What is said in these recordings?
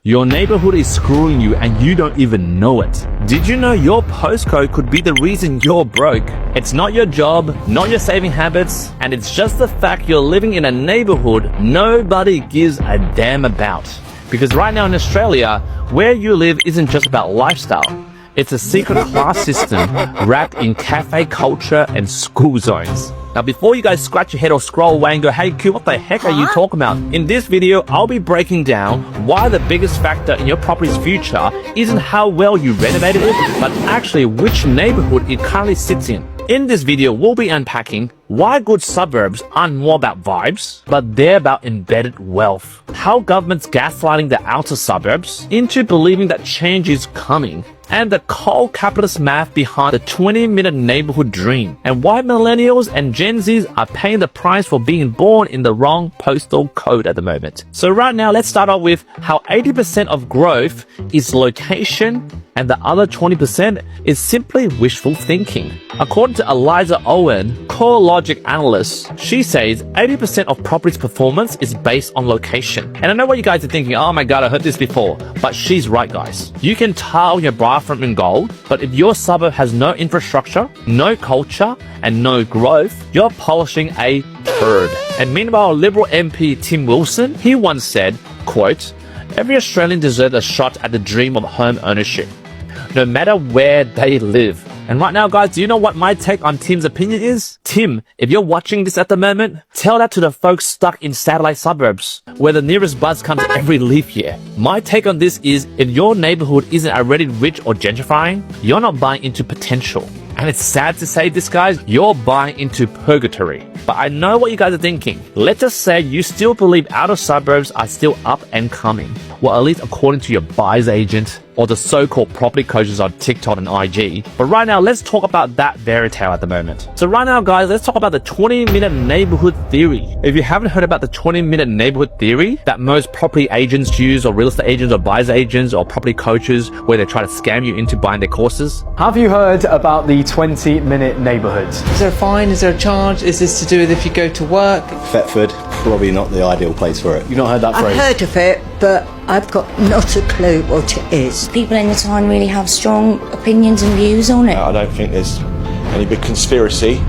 Your neighborhood is screwing you and you don't even know it. Did you know your postcode could be the reason you're broke? It's not your job, not your saving habits, and it's just the fact you're living in a neighborhood nobody gives a damn about. Because right now in Australia, where you live isn't just about lifestyle. It's a secret class system wrapped in cafe culture and school zones. Now before you guys scratch your head or scroll away and go, hey Q, what the heck are you talking about? In this video, I'll be breaking down why the biggest factor in your property's future isn't how well you renovated it, but actually which neighborhood it currently sits in. In this video, we'll be unpacking why good suburbs aren't more about vibes, but they're about embedded wealth. How government's gaslighting the outer suburbs into believing that change is coming, and the cold capitalist math behind the 20-minute neighborhood dream, and why millennials and Gen Zs are paying the price for being born in the wrong postal code at the moment. So right now, let's start off with how 80% of growth is location and the other 20% is simply wishful thinking. According to Eliza Owen, core logic analyst, she says 80% of property's performance is based on location. And I know what you guys are thinking, oh my god, I heard this before. But she's right, guys. You can tile your bathroom in gold, but if your suburb has no infrastructure, no culture, and no growth, you're polishing a turd. And meanwhile, Liberal MP Tim Wilson, he once said, quote, "Every Australian deserves a shot at the dream of home ownership, no matter where they live." And right now, guys, do you know what my take on Tim's opinion is? Tim, if you're watching this at the moment, tell that to the folks stuck in satellite suburbs, where the nearest bus comes every leap year. My take on this is, if your neighborhood isn't already rich or gentrifying, you're not buying into potential. And it's sad to say this, guys, you're buying into purgatory. But I know what you guys are thinking. Let's just say you still believe outer suburbs are still up and coming. Well, at least according to your buyer's agent or the so-called property coaches on TikTok and IG. But right now, let's talk about that fairy tale at the moment. So right now, guys, let's talk about the 20-minute neighborhood theory. If you haven't heard about the 20-minute neighborhood theory that most property agents use, or real estate agents or buyer's agents or property coaches, where they try to scam you into buying their courses. Have you heard about the 20-minute neighbourhood? Is there a fine? Is there a charge? Is this to do with if you go to work? Thetford, probably not the ideal place for it. You've not heard that phrase? I've heard of it, but I've got not a clue what it is. People in the town really have strong opinions and views on it. I don't think there's any big conspiracy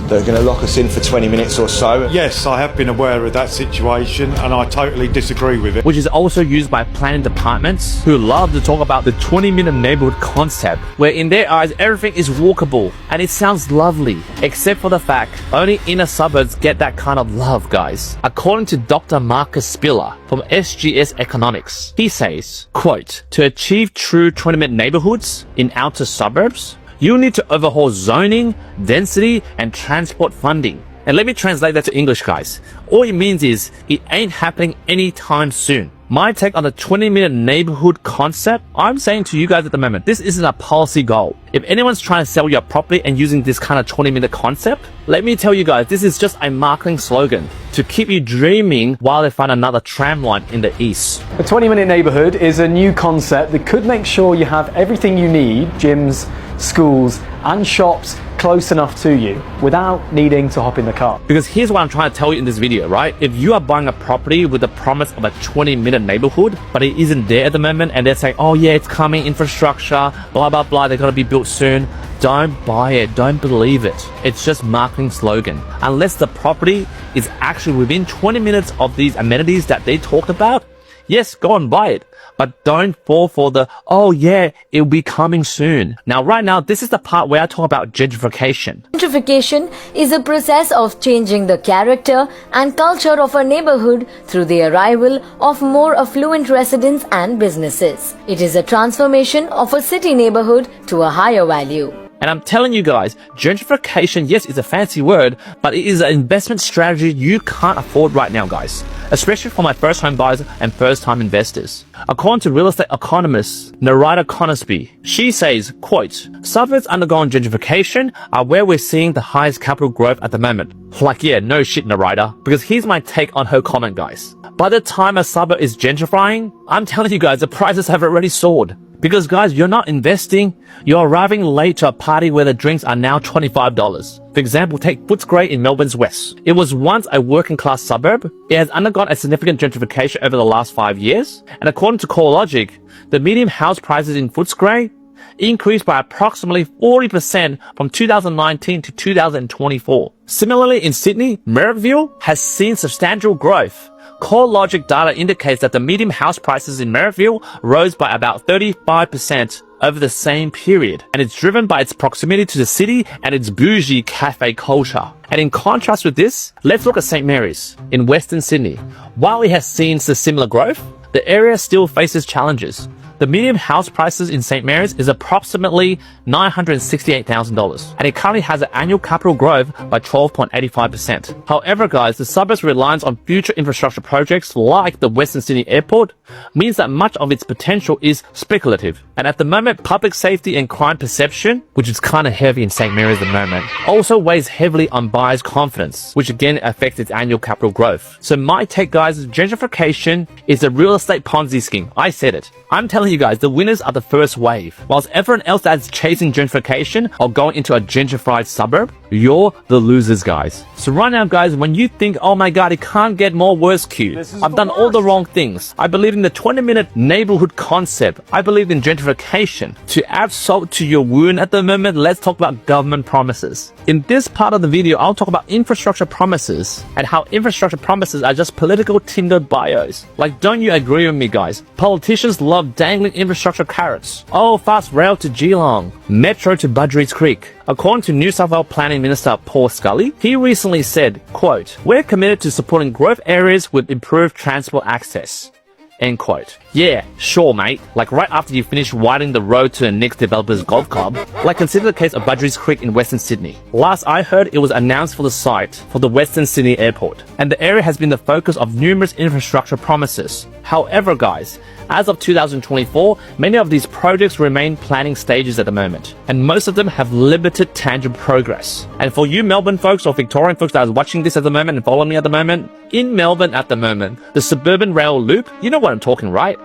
that are going to lock us in for 20 minutes or so. Yes, I have been aware of that situation and I totally disagree with it. Which is also used by planning departments who love to talk about the 20-minute neighborhood concept, where in their eyes everything is walkable and it sounds lovely, except for the fact only inner suburbs get that kind of love, guys. According to Dr. Marcus Spiller from SGS Economics, he says, quote, "To achieve true 20-minute neighborhoods in outer suburbs, you need to overhaul zoning, density, and transport funding." And let me translate that to English, guys. All it means is, it ain't happening anytime soon. My take on the 20-minute neighborhood concept, I'm saying to you guys at the moment, this isn't a policy goal. If anyone's trying to sell you a property and using this kind of 20-minute concept, let me tell you guys, this is just a marketing slogan to keep you dreaming while they find another tram line in the east. The 20-minute neighbourhood is a new concept that could make sure you have everything you need, gyms, schools, and shops close enough to you without needing to hop in the car. Because here's what I'm trying to tell you in this video, right? If you are buying a property with the promise of a 20-minute neighborhood, but it isn't there at the moment, and they're saying, oh yeah, it's coming, infrastructure, blah, blah, blah, they're going to be built soon, don't buy it, don't believe it. It's just marketing slogan. Unless the property is actually within 20 minutes of these amenities that they talked about, yes, go and buy it. But don't fall for the, oh yeah, it'll be coming soon. Now, right now, this is the part where I talk about gentrification. Gentrification is a process of changing the character and culture of a neighborhood through the arrival of more affluent residents and businesses. It is a transformation of a city neighborhood to a higher value. And I'm telling you guys, gentrification, yes, is a fancy word, but it is an investment strategy you can't afford right now, guys. Especially for my first home buyers and first time investors. According to real estate economist Narita Conisby, she says, quote, "Suburbs undergoing gentrification are where we're seeing the highest capital growth at the moment." Like, yeah, no shit, Narita. Because here's my take on her comment, guys. By the time a suburb is gentrifying, I'm telling you guys, the prices have already soared. Because guys, you're not investing, you're arriving late to a party where the drinks are now $25. For example, take Footscray in Melbourne's west. It was once a working class suburb. It has undergone a significant gentrification over the last 5 years. And according to CoreLogic, the median house prices in Footscray increased by approximately 40% from 2019 to 2024. Similarly, in Sydney, Merrittville has seen substantial growth. CoreLogic data indicates that the median house prices in Merrittville rose by about 35% over the same period, and it's driven by its proximity to the city and its bougie cafe culture. And in contrast with this, let's look at St. Mary's in Western Sydney. While it has seen similar growth, the area still faces challenges. The median house prices in St. Mary's is approximately $968,000, and it currently has an annual capital growth by 12.85%. However, guys, the suburb's reliance on future infrastructure projects like the Western Sydney Airport means that much of its potential is speculative. And at the moment, public safety and crime perception, which is kind of heavy in St. Mary's at the moment, also weighs heavily on buyers' confidence, which again affects its annual capital growth. So my take, guys, is gentrification is a real estate Ponzi scheme. I said it. I'm telling you guys, the winners are the first wave. Whilst everyone else that's chasing gentrification or going into a gentrified suburb, you're the losers, guys. So right now, guys, when you think, oh my god, it can't get more worse, Q, I've done all the wrong things. I believe in the 20-minute neighborhood concept. I believe in gentrification. To add salt to your wound at the moment, let's talk about government promises. In this part of the video, I'll talk about infrastructure promises and how infrastructure promises are just political Tinder bios. Like, don't you agree with me, guys? Politicians love dangling infrastructure carrots. Oh, fast rail to Geelong, metro to Budgeries Creek. According to New South Wales Planning Minister Paul Scully, he recently said, quote, "We're committed to supporting growth areas with improved transport access." End quote. Yeah, sure, mate. Like right after you finish widening the road to the next developer's golf club. Like consider the case of Budgeries Creek in Western Sydney. Last I heard, it was announced for the site for the Western Sydney Airport. And the area has been the focus of numerous infrastructure promises. However, guys, as of 2024, many of these projects remain planning stages at the moment, and most of them have limited tangible progress. And for you Melbourne folks or Victorian folks that are watching this at the moment and following me at the moment, in Melbourne at the moment, the suburban rail loop, you know what I'm talking, right?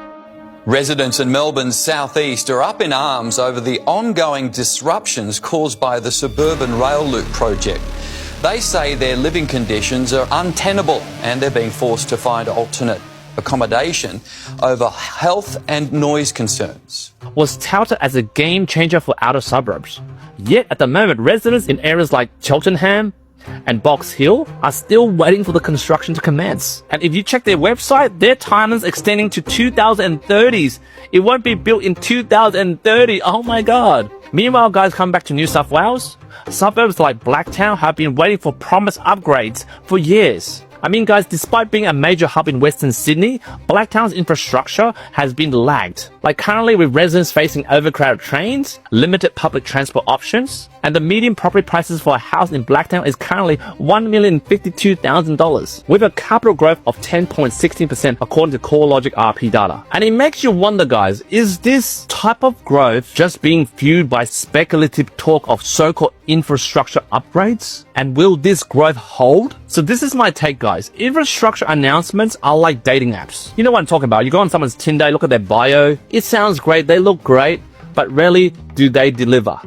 Residents in Melbourne's southeast are up in arms over the ongoing disruptions caused by the suburban rail loop project. They say their living conditions are untenable and they're being forced to find alternate accommodation over health and noise concerns. Was touted as a game changer for outer suburbs. Yet at the moment, residents in areas like Cheltenham and Box Hill are still waiting for the construction to commence. And if you check their website, their timelines extending to 2030s. It won't be built in 2030. Oh my god. Meanwhile, guys, come back to New South Wales. Suburbs like Blacktown have been waiting for promised upgrades for years. I mean, guys, despite being a major hub in Western Sydney, Blacktown's infrastructure has been lagged. Like currently with residents facing overcrowded trains, limited public transport options, and the median property prices for a house in Blacktown is currently $1,052,000, with a capital growth of 10.16% according to CoreLogic RP data. And it makes you wonder, guys, is this type of growth just being fueled by speculative talk of so-called infrastructure upgrades? And will this growth hold? So this is my take, guys. Infrastructure announcements are like dating apps. You know what I'm talking about. You go on someone's Tinder, look at their bio. It sounds great, they look great, but rarely do they deliver.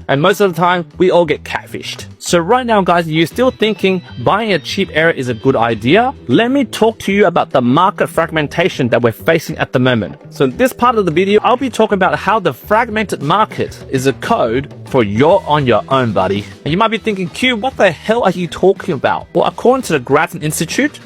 And most of the time, we all get catfished. So right now, guys, you're still thinking buying a cheap area is a good idea? Let me talk to you about the market fragmentation that we're facing at the moment. So in this part of the video, I'll be talking about how the fragmented market is a code for you're on your own, buddy. And you might be thinking, Q, what the hell are you talking about? Well, according to the Grattan Institute,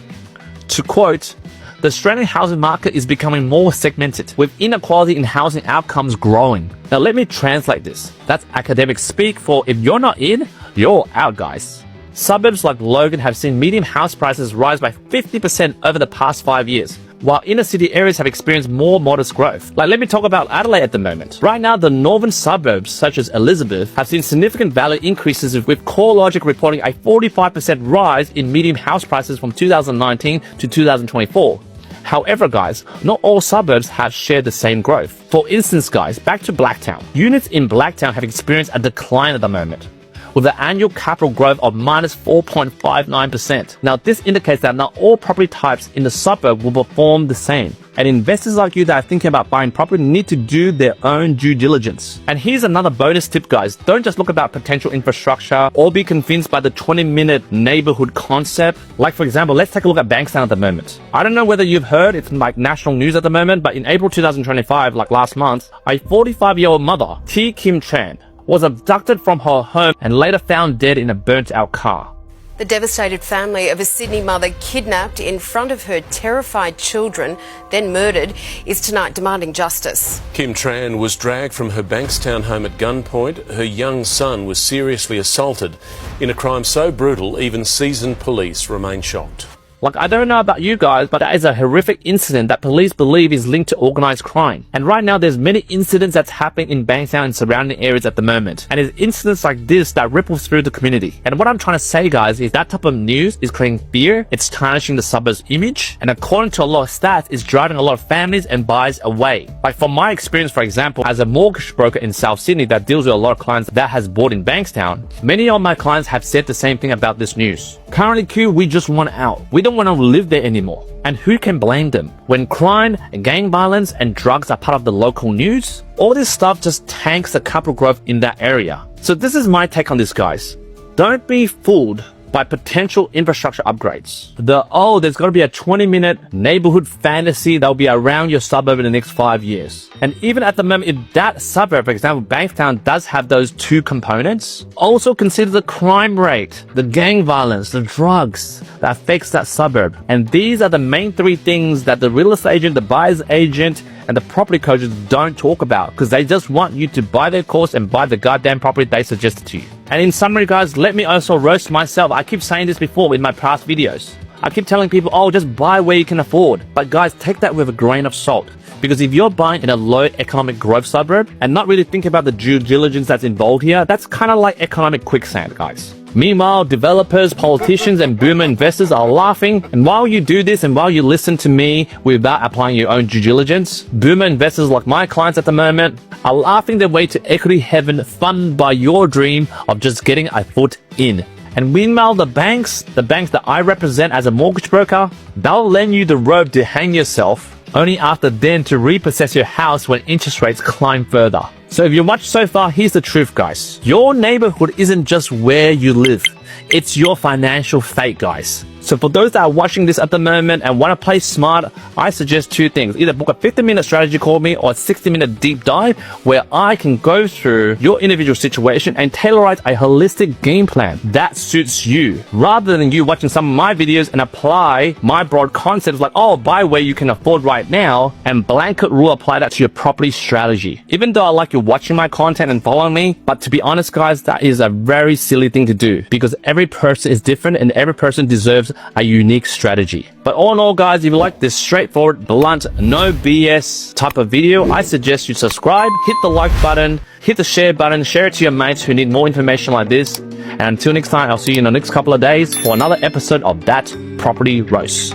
to quote, the Australian housing market is becoming more segmented, with inequality in housing outcomes growing. Now let me translate this. That's academic speak for if you're not in, you're out, guys. Suburbs like Logan have seen median house prices rise by 50% over the past 5 years, while inner city areas have experienced more modest growth. Like let me talk about Adelaide at the moment. Right now, the northern suburbs, such as Elizabeth, have seen significant value increases, with CoreLogic reporting a 45% rise in median house prices from 2019 to 2024. However, guys, not all suburbs have shared the same growth. For instance, guys, back to Blacktown. Units in Blacktown have experienced a decline at the moment, with an annual capital growth of minus 4.59%. Now, this indicates that not all property types in the suburb will perform the same. And investors like you that are thinking about buying property need to do their own due diligence. And here's another bonus tip, guys. Don't just look about potential infrastructure or be convinced by the 20-minute neighborhood concept. Like, for example, let's take a look at Bankstown at the moment. I don't know whether you've heard, it's like national news at the moment, but in April 2025, like last month, a 45-year-old mother, T. Kim Tran, was abducted from her home and later found dead in a burnt-out car. The devastated family of a Sydney mother kidnapped in front of her terrified children, then murdered, is tonight demanding justice. Kim Tran was dragged from her Bankstown home at gunpoint. Her young son was seriously assaulted in a crime so brutal even seasoned police remain shocked. Like, I don't know about you guys, but that is a horrific incident that police believe is linked to organized crime. And right now, there's many incidents that's happening in Bankstown and surrounding areas at the moment. And it's incidents like this that ripple through the community. And what I'm trying to say, guys, is that type of news is creating fear, it's tarnishing the suburbs image, and according to a lot of stats, it's driving a lot of families and buyers away. Like, from my experience, for example, as a mortgage broker in South Sydney that deals with a lot of clients that has bought in Bankstown, many of my clients have said the same thing about this news. Currently, Q, we just want out. We don't want to live there anymore. And who can blame them? When crime, gang violence, and drugs are part of the local news, all this stuff just tanks the capital growth in that area. So this is my take on this, guys. Don't be fooled by potential infrastructure upgrades. There's got to be a 20-minute neighborhood fantasy that will be around your suburb in the next 5 years. And even at the moment, if that suburb, for example, Bankstown, does have those two components, also consider the crime rate, the gang violence, the drugs that affects that suburb. And these are the main three things that the real estate agent, the buyer's agent, and the property coaches don't talk about, because they just want you to buy their course and buy the goddamn property they suggested to you. And in summary, guys, let me also roast myself. I keep saying this before in my past videos. I keep telling people, oh, just buy where you can afford. But guys, take that with a grain of salt. Because if you're buying in a low economic growth suburb and not really think about the due diligence that's involved here, that's kind of like economic quicksand, guys. Meanwhile, developers, politicians, and boomer investors are laughing. And while you do this and while you listen to me without applying your own due diligence, boomer investors like my clients at the moment are laughing their way to equity heaven funded by your dream of just getting a foot in. And meanwhile, the banks that I represent as a mortgage broker, they'll lend you the rope to hang yourself, only after then to repossess your house when interest rates climb further. So if you watched so far, here's the truth, guys. Your neighborhood isn't just where you live. It's your financial fate, guys. So for those that are watching this at the moment and want to play smart, I suggest two things. Either book a 50-minute strategy call with me or a 60-minute deep dive where I can go through your individual situation and tailorize a holistic game plan that suits you, rather than you watching some of my videos and apply my broad concepts like, oh, buy where you can afford right now, and blanket rule apply that to your property strategy. Even though I like you watching my content and following me, but to be honest, guys, that is a very silly thing to do, because every person is different and every person deserves a unique strategy. But all in all, guys, if you like this straightforward, blunt, no BS type of video, I suggest you subscribe, hit the like button, hit the share button, share it to your mates who need more information like this. And until next time, I'll see you in the next couple of days for another episode of That Property Roast.